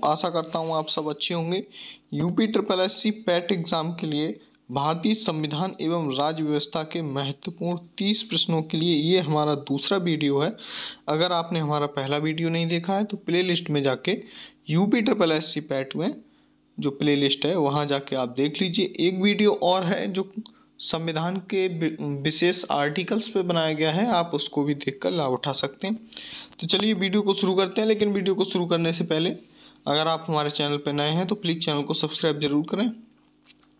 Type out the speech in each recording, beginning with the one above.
आशा करता हूँ आप सब अच्छे होंगे। UP triple SC PAT exam के लिए भारतीय संविधान एवं राज्य व्यवस्था के महत्वपूर्ण 30 प्रश्नों के लिए ये हमारा दूसरा वीडियो है। अगर आपने हमारा पहला वीडियो नहीं देखा है तो प्लेलिस्ट में जाके यूपी ट्रिपल एससी पैट में जो प्लेलिस्ट है वहाँ जाके आप देख लीजिए। एक वीडियो और है जो संविधान के विशेष आर्टिकल्स पे बनाया गया है, आप उसको भी देखकर लाभ उठा सकते हैं। तो चलिए वीडियो को शुरू करते हैं। लेकिन वीडियो को शुरू करने से पहले अगर आप हमारे चैनल पर नए हैं तो प्लीज़ चैनल को सब्सक्राइब जरूर करें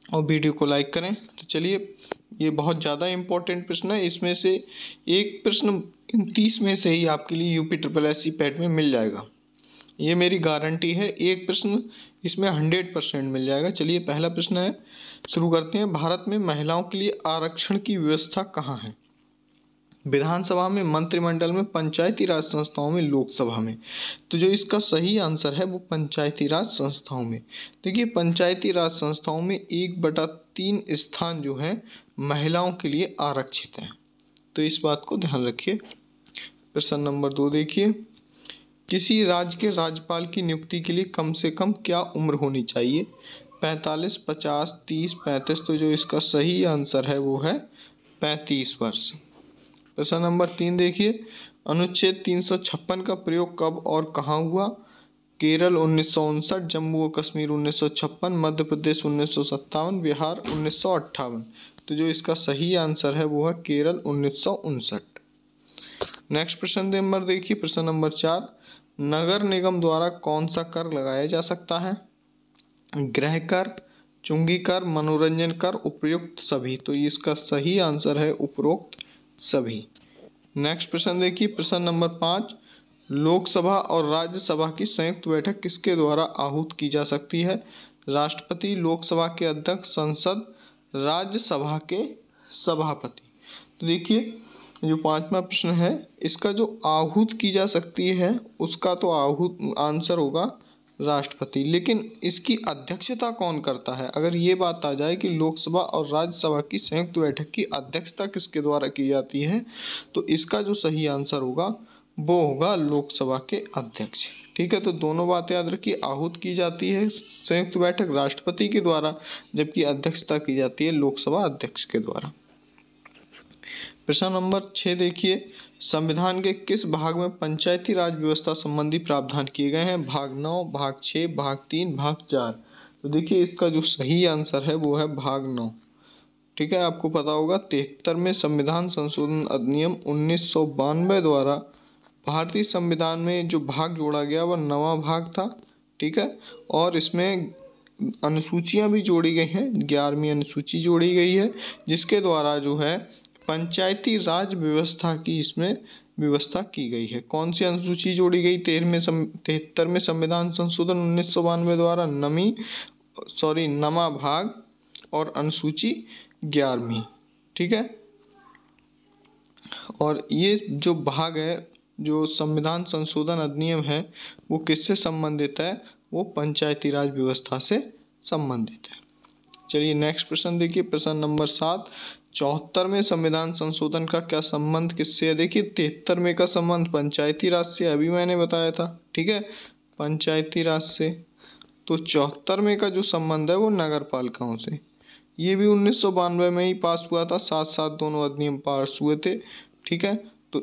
और वीडियो को लाइक करें। तो चलिए, ये बहुत ज़्यादा इम्पोर्टेंट प्रश्न है। इसमें से एक प्रश्न इन 30 में से ही आपके लिए यूपी ट्रिपल एससी पैट में मिल जाएगा, ये मेरी गारंटी है। एक प्रश्न इसमें 100% मिल जाएगा। चलिए पहला प्रश्न है, शुरू करते हैं। भारत में महिलाओं के लिए आरक्षण की व्यवस्था कहाँ है? विधानसभा में, मंत्रिमंडल में, पंचायती राज संस्थाओं में, लोकसभा में। तो जो इसका सही आंसर है वो पंचायती राज संस्थाओं में। देखिए, पंचायती राज संस्थाओं में 1/3 स्थान जो है महिलाओं के लिए आरक्षित है। तो इस बात को ध्यान रखिए। प्रश्न नंबर 2 देखिए, किसी राज्य के राज्यपाल की नियुक्ति के लिए कम से कम क्या उम्र होनी चाहिए? 45, 50, 30, 35। तो जो इसका सही आंसर है वो है 35 वर्ष। प्रश्न नंबर 3 देखिए, अनुच्छेद 356 का प्रयोग कब और कहाँ हुआ? केरल 1959, जम्मू और कश्मीर 1956, मध्य प्रदेश 1957, बिहार 1958। तो जो इसका सही आंसर है वो है केरल 1959। नेक्स्ट प्रश्न नंबर देखिए, प्रश्न नंबर 4, नगर निगम द्वारा कौन सा कर लगाया जा सकता है? गृह कर, चुंगी कर, मनोरंजन कर, उपयुक्त सभी। तो इसका सही आंसर है उपरोक्त सभी। नेक्स्ट प्रश्न देखिए, प्रश्न नंबर 5, लोकसभा और राज्यसभा की संयुक्त बैठक किसके द्वारा आहूत की जा सकती है? राष्ट्रपति, लोकसभा के अध्यक्ष, संसद, राज्यसभा के सभापति। तो देखिए, जो 5वां प्रश्न है इसका जो आहूत की जा सकती है उसका तो आहूत आंसर होगा राष्ट्रपति। लेकिन इसकी अध्यक्षता कौन करता है? अगर ये बात आ जाए कि लोकसभा और राज्यसभा की संयुक्त बैठक की अध्यक्षता किसके द्वारा की जाती है तो इसका जो सही आंसर होगा वो होगा लोकसभा के अध्यक्ष। ठीक है, तो दोनों बातें याद रखिए। आहूत की जाती है संयुक्त बैठक राष्ट्रपति के द्वारा, जबकि अध्यक्षता की जाती है लोकसभा अध्यक्ष के द्वारा। प्रश्न नंबर 6 देखिए, संविधान के किस भाग में पंचायती राज व्यवस्था संबंधी प्रावधान किए गए हैं? भाग 9, भाग 6, भाग 3, भाग 4। तो देखिए, इसका जो सही आंसर है वो है भाग 9। ठीक है, आपको पता होगा 73 में संविधान संशोधन अधिनियम 1992 द्वारा भारतीय संविधान में जो भाग जोड़ा गया वह 9वां भाग था। ठीक है, और इसमें अनुसूचियां भी जोड़ी गई हैं, 11वीं अनुसूची जोड़ी गई है, जिसके द्वारा जो है पंचायती राज व्यवस्था की इसमें व्यवस्था की गई है। कौन सी अनुसूची जोड़ी गई? 73 में संविधान संशोधन 1992 द्वारा 9वां भाग और अनुसूची 11वीं। ठीक है, और ये जो भाग है, जो संविधान संशोधन अधिनियम है, वो किससे संबंधित है? वो पंचायती राज व्यवस्था से संबंधित है। चलिए नेक्स्ट प्रश्न देखिए, प्रश्न नंबर 7, 74 में संविधान संशोधन का क्या संबंध किससे है? देखिए, 73 में का संबंध पंचायती राज से अभी मैंने बताया था। ठीक है, पंचायती राज से। तो 74 में का जो संबंध है वो नगर पालिकाओं से। ये भी 1992 में ही पास हुआ था, साथ साथ दोनों अधिनियम पास हुए थे। ठीक है, तो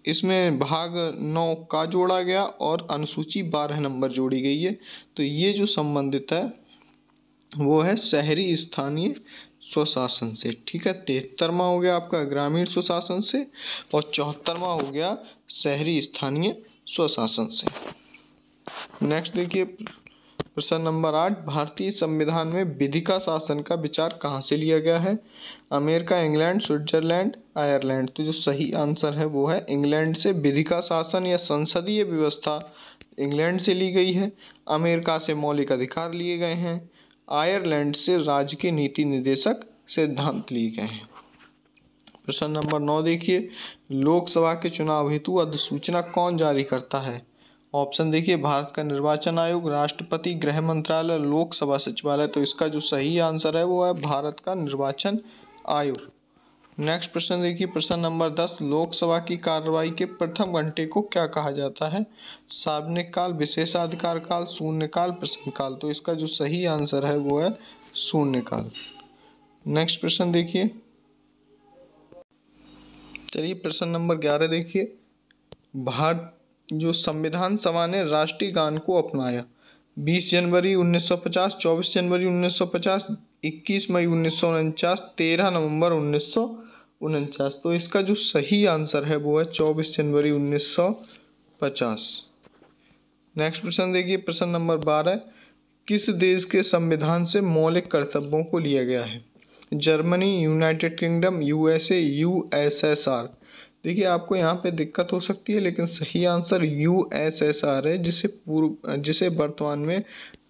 इसमें भाग 9 का जोड़ा गया और अनुसूची 12 नंबर जोड़ी गई है। तो ये जो संबंधित है वो है शहरी स्थानीय स्वशासन से। ठीक है, 73वां हो गया आपका ग्रामीण स्वशासन से और 74वां हो गया शहरी स्थानीय स्वशासन से। नेक्स्ट देखिए, प्रश्न नंबर 8, भारतीय संविधान में विधिका शासन का विचार कहाँ से लिया गया है? America, England, Switzerland, Ireland. तो जो सही आंसर है वो है इंग्लैंड से। विधिका शासन या संसदीय व्यवस्था इंग्लैंड से ली गई है। अमेरिका से मौलिक अधिकार लिए गए हैं। आयरलैंड से राज्य के नीति निर्देशक सिद्धांत लिए गए हैं। प्रश्न नंबर 9 देखिए, लोकसभा के चुनाव हेतु अधिसूचना कौन जारी करता है? ऑप्शन देखिए, भारत का निर्वाचन आयोग, राष्ट्रपति, गृह मंत्रालय, लोकसभा सचिवालय। तो इसका जो सही आंसर है वो है भारत का निर्वाचन आयोग। नेक्स्ट प्रश्न देखिए, प्रश्न नंबर 10, लोकसभा की कार्यवाही के प्रथम घंटे को क्या कहा जाता है? सार्वजनिक काल, विशेषाधिकार काल, शून्यकाल, प्रश्नकाल। तो इसका जो सही आंसर है वो है शून्यकाल। नेक्स्ट प्रश्न देखिए, चलिए प्रश्न नंबर 11 देखिए, भारत जो संविधान सभा ने राष्ट्रीय गान को अपनाया? 20 जनवरी 1950, 24 जनवरी 1950, 21 मई 1949, 13 नवंबर 1949। तो इसका जो सही आंसर है वो है 24 जनवरी 1950। नेक्स्ट प्रश्न देखिए, प्रश्न नंबर 12, किस देश के संविधान से मौलिक कर्तव्यों को लिया गया है? Germany, United kingdom, USA, USSR. देखिए आपको यहाँ पे दिक्कत हो सकती है, लेकिन सही आंसर यूएसएसआर है, जिसे वर्तमान में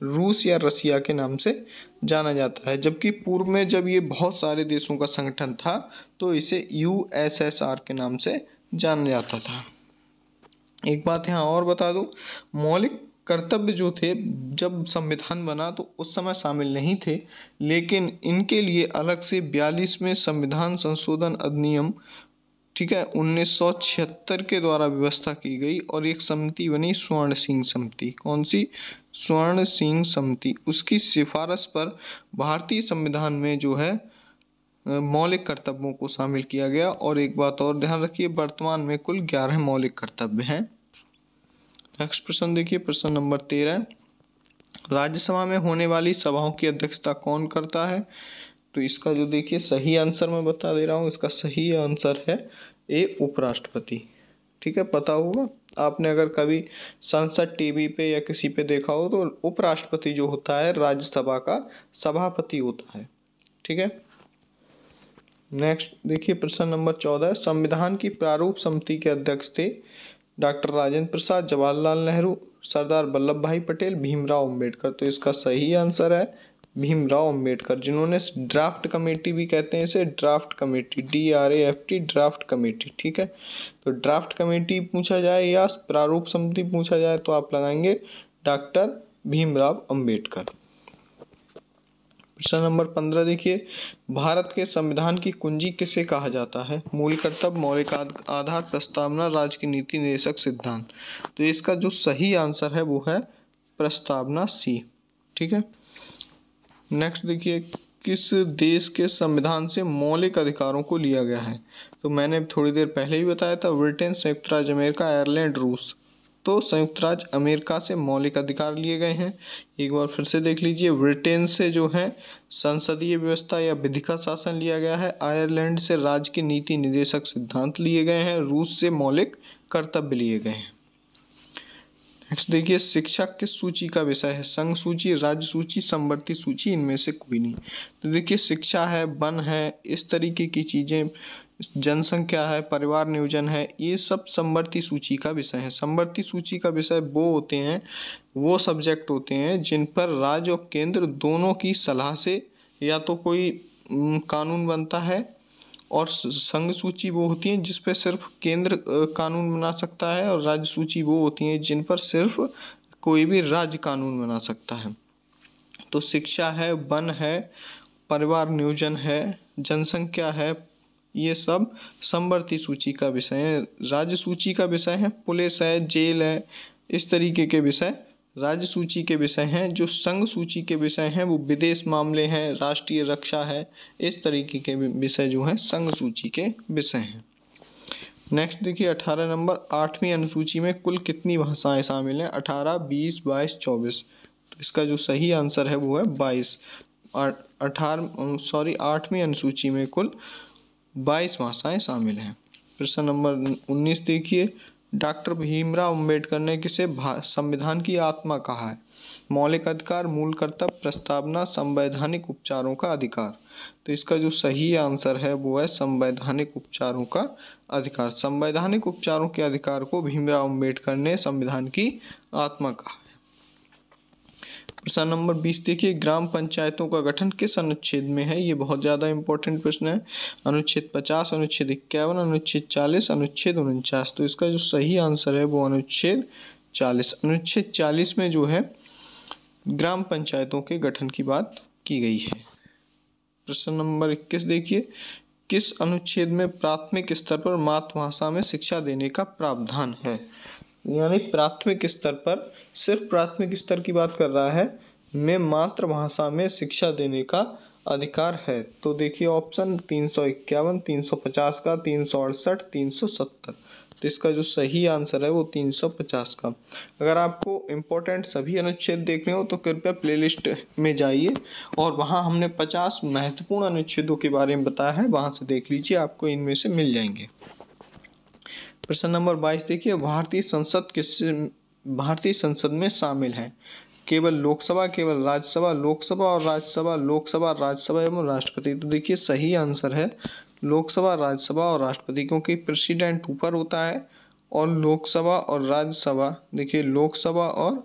रूस या रसिया के नाम से जाना जाता है। जबकि पूर्व में जब ये बहुत सारे देशों का संगठन था तो इसे यूएसएसआर के नाम से जाना जाता था। एक बात यहाँ और बता दूं, मौलिक कर्तव्य जो थे जब संविधान बना तो उस समय शामिल नहीं थे, लेकिन इनके लिए अलग से 42वें संविधान संशोधन अधिनियम, ठीक है, 1976 के द्वारा व्यवस्था की गई और एक समिति बनी, स्वर्ण सिंह समिति। कौन सी? स्वर्ण सिंह समिति। उसकी सिफारिश पर भारतीय संविधान में जो है मौलिक कर्तव्यों को शामिल किया गया। और एक बात और ध्यान रखिए, वर्तमान में कुल 11 मौलिक कर्तव्य हैं। नेक्स्ट प्रश्न देखिए, प्रश्न नंबर 13, राज्यसभा में होने वाली सभाओं की अध्यक्षता कौन करता है? तो इसका जो देखिए सही आंसर मैं बता दे रहा हूँ, इसका सही आंसर है ए, उपराष्ट्रपति। ठीक है, पता होगा आपने अगर कभी संसद टीवी पे या किसी पे देखा हो तो उपराष्ट्रपति जो होता है राज्यसभा का सभापति होता है। ठीक है, नेक्स्ट देखिए, प्रश्न नंबर 14, संविधान की प्रारूप समिति के अध्यक्ष थे? डॉक्टर राजेंद्र प्रसाद, जवाहरलाल नेहरू, सरदार वल्लभ भाई पटेल, भीमराव अंबेडकर। तो इसका सही आंसर है भीमराव अंबेडकर, जिन्होंने ड्राफ्ट कमेटी भी कहते हैं इसे, draft committee, DRAFT, draft committee. ठीक है, तो ड्राफ्ट कमेटी पूछा जाए या प्रारूप समिति पूछा जाए तो आप लगाएंगे डॉक्टर भीमराव अंबेडकर। प्रश्न नंबर 15 देखिए, भारत के संविधान की कुंजी किसे कहा जाता है? मूल कर्तव्य, मौलिक आधार, प्रस्तावना, राज्य की नीति निर्देशक सिद्धांत। तो इसका जो सही आंसर है वो है प्रस्तावना सी। ठीक है, नेक्स्ट देखिए, किस देश के संविधान से मौलिक अधिकारों को लिया गया है? तो मैंने थोड़ी देर पहले ही बताया था, ब्रिटेन, संयुक्त राज्य अमेरिका, आयरलैंड, रूस। तो संयुक्त राज्य अमेरिका से मौलिक अधिकार लिए गए हैं। एक बार फिर से देख लीजिए, ब्रिटेन से जो है संसदीय व्यवस्था या विधि का शासन लिया गया है, आयरलैंड से राज्य की नीति निर्देशक सिद्धांत लिए गए हैं, रूस से मौलिक कर्तव्य लिए गए हैं। नेक्स्ट देखिए, शिक्षा किस सूची का विषय है? संघ सूची, राज्य सूची, समवर्ती सूची, इनमें से कोई नहीं। तो देखिए, शिक्षा है, वन है, इस तरीके की चीजें, जनसंख्या है, परिवार नियोजन है, ये सब समवर्ती सूची का विषय है। समवर्ती सूची का विषय वो होते हैं, वो सब्जेक्ट होते हैं जिन पर राज्य और केंद्र दोनों की सलाह से या तो कोई कानून बनता है, और संघ सूची वो होती है जिस पे सिर्फ केंद्र कानून बना सकता है, और राज्य सूची वो होती है जिन पर सिर्फ कोई भी राज्य कानून बना सकता है। तो शिक्षा है, वन है, परिवार नियोजन है, जनसंख्या है, ये सब समवर्ती सूची का विषय है। राज्य सूची का विषय है पुलिस है, जेल है, इस तरीके के विषय राज्य सूची के विषय हैं। जो संघ सूची के विषय हैं वो विदेश मामले हैं, राष्ट्रीय रक्षा है, इस तरीके के विषय जो हैं संघ सूची के विषय हैं। नेक्स्ट देखिए, 18 नंबर, 8वीं अनुसूची में कुल कितनी भाषाएं शामिल हैं? 18, 20, 22, 24। तो इसका जो सही आंसर है वो है 22। 8वीं अनुसूची में कुल 22 भाषाएं शामिल हैं। प्रश्न नंबर 19 देखिए, डॉक्टर भीमराव अंबेडकर ने किसे संविधान की आत्मा कहा है? मौलिक अधिकार, मूल कर्तव्य, प्रस्तावना, संवैधानिक उपचारों का अधिकार। तो इसका जो सही आंसर है वो है संवैधानिक उपचारों का अधिकार। संवैधानिक उपचारों के अधिकार को भीमराव अंबेडकर ने संविधान की आत्मा कहा है। प्रश्न नंबर 20 देखिए, ग्राम पंचायतों का गठन किस अनुच्छेद में है? ये बहुत ज़्यादा इंपॉर्टेंट प्रश्न है। अनुच्छेद 50, अनुच्छेद 51, अनुच्छेद 40, अनुच्छेद 49। तो इसका जो सही आंसर है वो अनुच्छेद 40। अनुच्छेद 40 में जो है ग्राम पंचायतों के गठन की बात की गई है। प्रश्न नंबर 21 देखिए, किस अनुच्छेद में प्राथमिक स्तर पर मातृभाषा में शिक्षा देने का प्रावधान है? यानी प्राथमिक स्तर पर, सिर्फ प्राथमिक स्तर की बात कर रहा है, में मातृभाषा में शिक्षा देने का अधिकार है। तो देखिए ऑप्शन 351, 350 का, 368, 370। तो इसका जो सही आंसर है वो 350 का। अगर आपको इम्पोर्टेंट सभी अनुच्छेद देखने हो तो कृपया प्लेलिस्ट में जाइए और वहाँ हमने 50 महत्वपूर्ण अनुच्छेदों के बारे में बताया है, वहाँ से देख लीजिए, आपको इनमें से मिल जाएंगे। प्रश्न नंबर 22 देखिए, भारतीय संसद में शामिल है? केवल लोकसभा, केवल राज्यसभा, लोकसभा और राज्यसभा, लोकसभा, राज्यसभा एवं राष्ट्रपति। तो देखिए सही आंसर है लोकसभा, राज्यसभा और राष्ट्रपति, क्योंकि प्रेसिडेंट ऊपर होता है और लोकसभा और राज्यसभा, देखिए लोकसभा और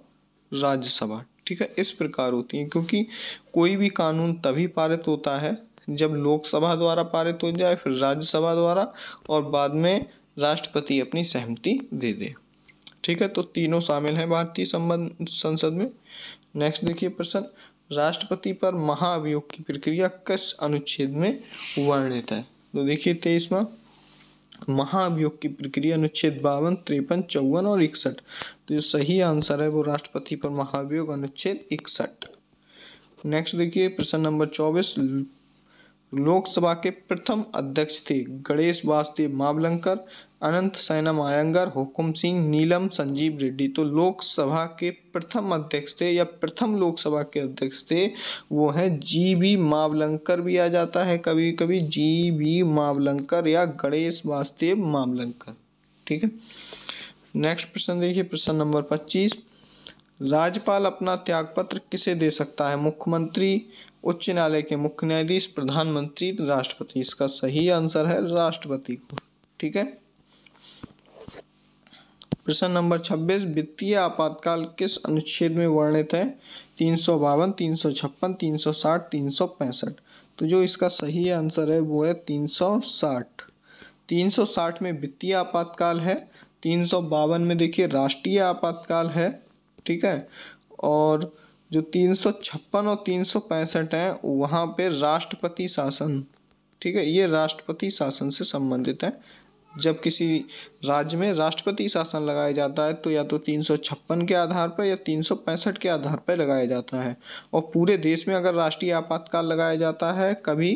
राज्यसभा, ठीक है, इस प्रकार होती है। क्योंकि कोई भी कानून तभी पारित होता है जब लोकसभा द्वारा पारित हो जाए, फिर राज्यसभा द्वारा, और बाद में राष्ट्रपति अपनी सहमति दे दे, ठीक है। तो तीनों शामिल हैं भारतीय संसद में। नेक्स्ट देखिए प्रश्न, राष्ट्रपति पर महाभियोग की प्रक्रिया किस अनुच्छेद में वर्णित है? तो देखिए 23वां, महाभियोग की प्रक्रिया अनुच्छेद 52, 53, 54 और 61। तो जो सही आंसर है वो राष्ट्रपति पर महाभियोग अनुच्छेद 61। नेक्स्ट देखिए प्रश्न नंबर 24, लोकसभा के प्रथम अध्यक्ष थे? गणेश वासुदेव मावलंकर, अनंत सैनम आयंगर, हुकुम सिंह, नीलम संजीव रेड्डी। तो लोकसभा के प्रथम अध्यक्ष थे या प्रथम लोकसभा के अध्यक्ष थे वो है जी.बी. मावलंकर भी आ जाता है कभी कभी, जी.बी. मावलंकर या गणेश वासुदेव मावलंकर, ठीक है। नेक्स्ट प्रश्न देखिए प्रश्न नंबर 25, राज्यपाल अपना त्यागपत्र किसे दे सकता है? मुख्यमंत्री, उच्च न्यायालय के मुख्य न्यायाधीश, प्रधानमंत्री, राष्ट्रपति। इसका सही आंसर है राष्ट्रपति को, ठीक है। प्रश्न नंबर 26, वित्तीय आपातकाल किस अनुच्छेद में वर्णित है? 352, 356, 360, 365। तो जो इसका सही आंसर है वो है 360। 360 में वित्तीय आपातकाल है, 352 में देखिए राष्ट्रीय आपातकाल है, ठीक है, और जो 356 और 365 है वहाँ पे राष्ट्रपति शासन, ठीक है, ये राष्ट्रपति शासन से संबंधित है। जब किसी राज्य में राष्ट्रपति शासन लगाया जाता है तो या तो 356 के आधार पर या 365 के आधार पर लगाया जाता है, और पूरे देश में अगर राष्ट्रीय आपातकाल लगाया जाता है कभी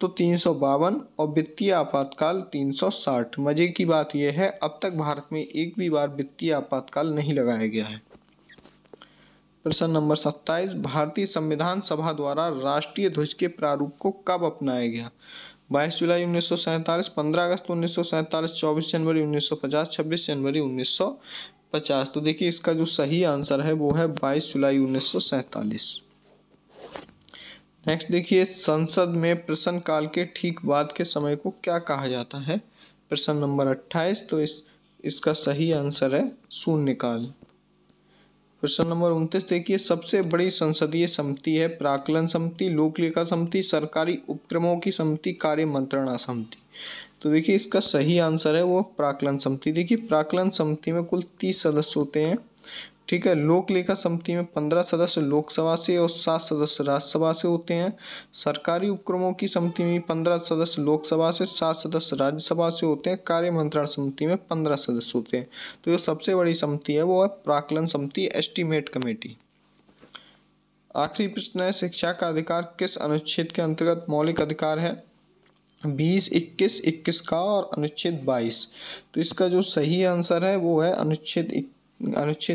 तो 352 और वित्तीय आपातकाल 360। मजे की बात यह है अब तक भारत में एक भी बार वित्तीय आपातकाल नहीं लगाया गया है। प्रश्न नंबर 27, भारतीय संविधान सभा द्वारा राष्ट्रीय ध्वज के प्रारूप को कब अपनाया गया? 22 जुलाई 1947, 15 अगस्त 1947, 24 जनवरी 1950, 26 जनवरी 1950। तो देखिए इसका जो सही आंसर है वो है 22 जुलाई 1947। नेक्स्ट देखिए, संसद में प्रश्नकाल के ठीक बाद के समय को क्या कहा जाता है? प्रश्न नंबर 28। तो इसका सही आंसर है शून्यकाल। प्रश्न नंबर 29 देखिए, सबसे बड़ी संसदीय समिति है प्राक्कलन समिति, लोक लेखा समिति, सरकारी उपक्रमों की समिति, कार्य मंत्रणा समिति। तो देखिए इसका सही आंसर है वो प्राक्कलन समिति। देखिए प्राक्कलन समिति में कुल 30 सदस्य होते हैं, ठीक है। लोक लेखा समिति में 15 सदस्य लोकसभा से और 7 सदस्य राज्यसभा से होते हैं। सरकारी उपक्रमों की समिति में 15 सदस्य लोकसभा से, 7 सदस्य राज्यसभा से होते हैं। कार्य मंत्रणा समिति में 15 सदस्य होते हैं। तो जो सबसे बड़ी समिति है वो है प्राक्कलन समिति, एस्टीमेट कमेटी। आखिरी प्रश्न है, शिक्षा का अधिकार किस अनुच्छेद के अंतर्गत मौलिक अधिकार है? 20, 21, 21 का और अनुच्छेद 22। तो इसका जो सही आंसर है वो है अनुच्छेद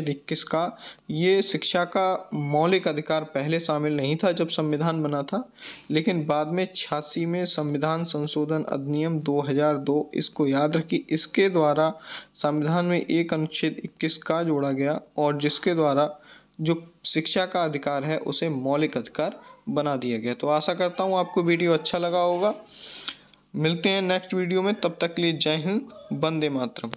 21 का। ये शिक्षा का मौलिक अधिकार पहले शामिल नहीं था जब संविधान बना था, लेकिन बाद में 86 में संविधान संशोधन अधिनियम 2002, इसको याद रखिए, इसके द्वारा संविधान में एक अनुच्छेद 21 का जोड़ा गया और जिसके द्वारा जो शिक्षा का अधिकार है उसे मौलिक अधिकार बना दिया गया। तो आशा करता हूँ आपको वीडियो अच्छा लगा होगा। मिलते हैं नेक्स्ट वीडियो में, तब तक के लिए जय हिंद, वंदे मातरम।